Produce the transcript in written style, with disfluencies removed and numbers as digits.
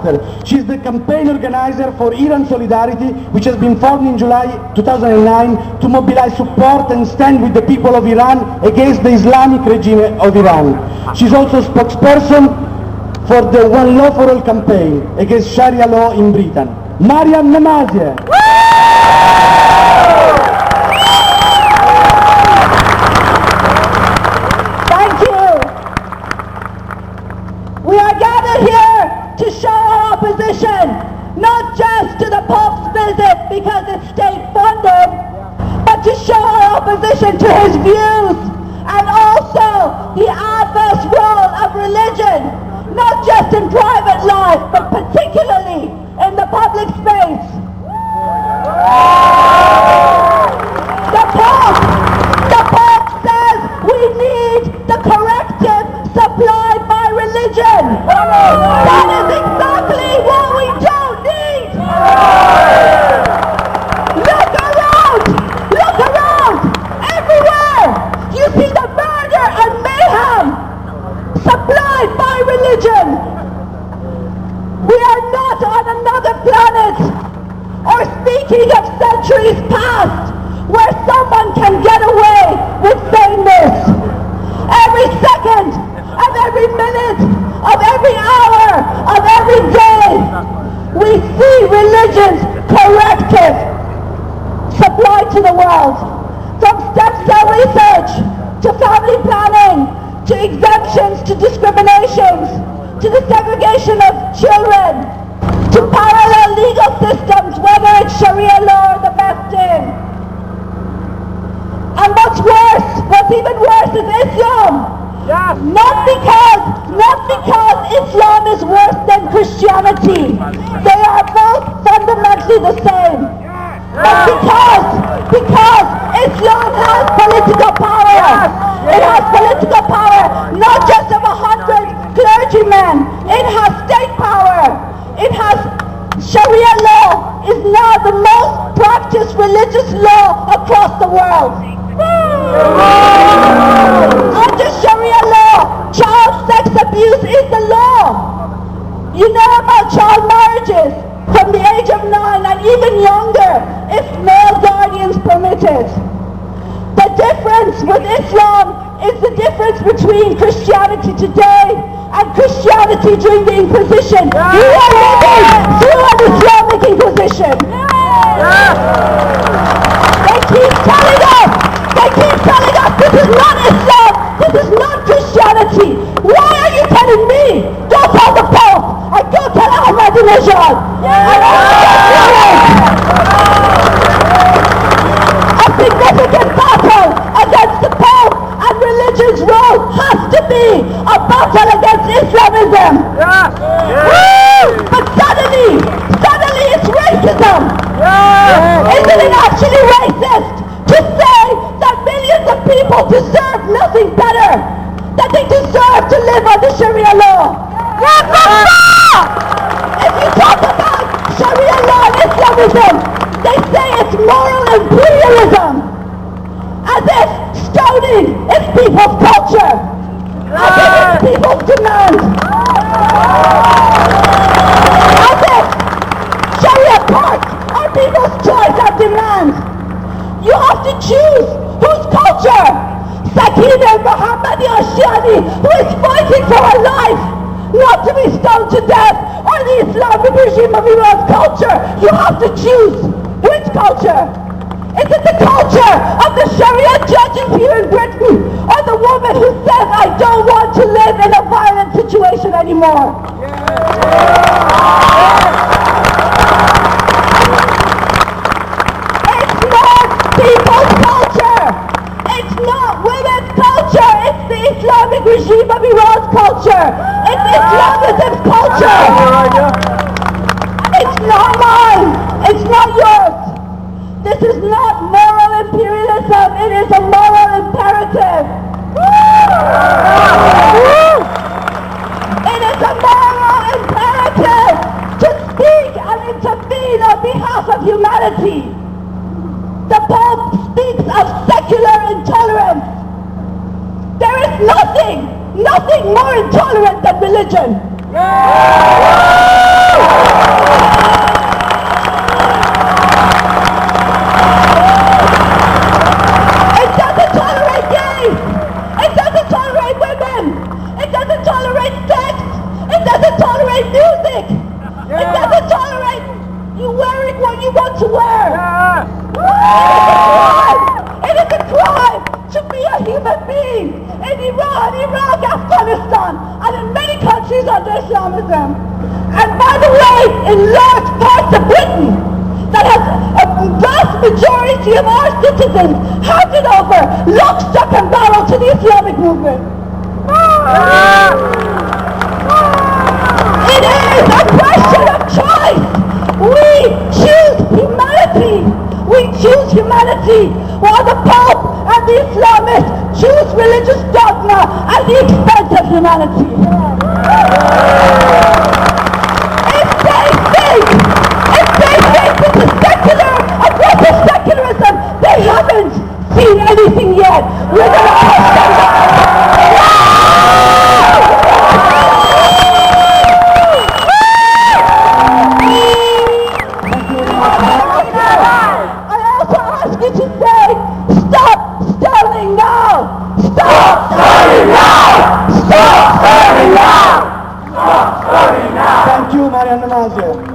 disaster. She is the campaign organizer for Iran Solidarity, which has been formed in July 2009 to mobilize support and stand with the people of Iran against the Islamic regime of Iran. She is also spokesperson for the One Law for All campaign against Sharia law in Britain. Maryam Namazie. Thank you. We are gathered here to show our opposition, not just to the Pope's visit because it's state-funded, but to show our opposition to his views and also the adverse role of religion, not just in private life, but particularly in the public space. The Pope says we need the corrective supplied by religion. That is exactly what we don't need. Look around, everywhere. You see the murder and mayhem supplied by religion. We are not on another planet, or speaking of centuries past, where someone can get away with saying this. Every second of every minute of every hour of every day, we see religion's corrective supplied to the world. From stem cell research, to family planning, to exemptions, to discriminations, to the segregation of children, to parallel legal systems, whether it's Sharia law or the Western. And what's even worse is Islam. Yes. Not because Islam is worse than Christianity. They are both fundamentally the same. But because Islam has political power. It has political power, not just of 100 clergymen. It has state power. It has Sharia law is now the most practiced religious law across the world. Under Sharia law, child sex abuse is the law. You know about child marriages from the age of 9 and even younger if male guardians permitted. The difference with Islam is the difference between Christianity today and Christianity during the Inquisition. We are living through an Islamic Inquisition. They keep telling us this is not Islam, this is not Christianity. Why are you telling me? Go tell the Pope and go tell Ahmadinejad. A significant battle against the Pope and religion's role has to be a battle against Islamism. But suddenly it's racism. Isn't it actually racist to say that millions of people deserve nothing better, that they deserve to live under Sharia law? If you talk about Sharia law and Islamism, they say it's moral imperialism, as if stoning is people's culture, as if it's people's demand, as if Sharia courts are people's choice and demand. You have to choose whose culture. Sakina Mohammadi Ashani, who is fighting for her life, not to be stoned to death, or the Islamic regime of Iran's culture. You have to choose which culture. Is it the culture of the Sharia judges here in Britain, or the woman who says, I don't want to live in a violent situation anymore? It's not people's culture. It's not women's culture. It's the Islamic regime of Iran's culture. It's Islamism's culture. It's not mine. It's not yours. This is not moral imperialism. It is a moral imperative. It is a moral imperative to speak and intervene on behalf of humanity. The Pope speaks of secular intolerance. There is nothing more intolerant than religion. It doesn't tolerate gays. It doesn't tolerate women. It doesn't tolerate sex. It doesn't tolerate music. It doesn't tolerate you wearing what you want to wear. It is a crime to be a human being in Iran, Iraq, Afghanistan, and in many countries under Islamism. And by the way, in large parts of Britain, that has a vast majority of our citizens handed over lock, stock and barrel to the Islamic movement. It is a question of choice. We choose humanity. We choose humanity while the Pope and the Islamists choose religious dogma at the expense of humanity. If they think this is secular, aggressive secularism, they haven't seen anything yet. We're going to push them I also ask you to say, stop sterling now! Stop sterling now! Stop sterling now! Stop sterling now! Thank you, Maryam Namazie.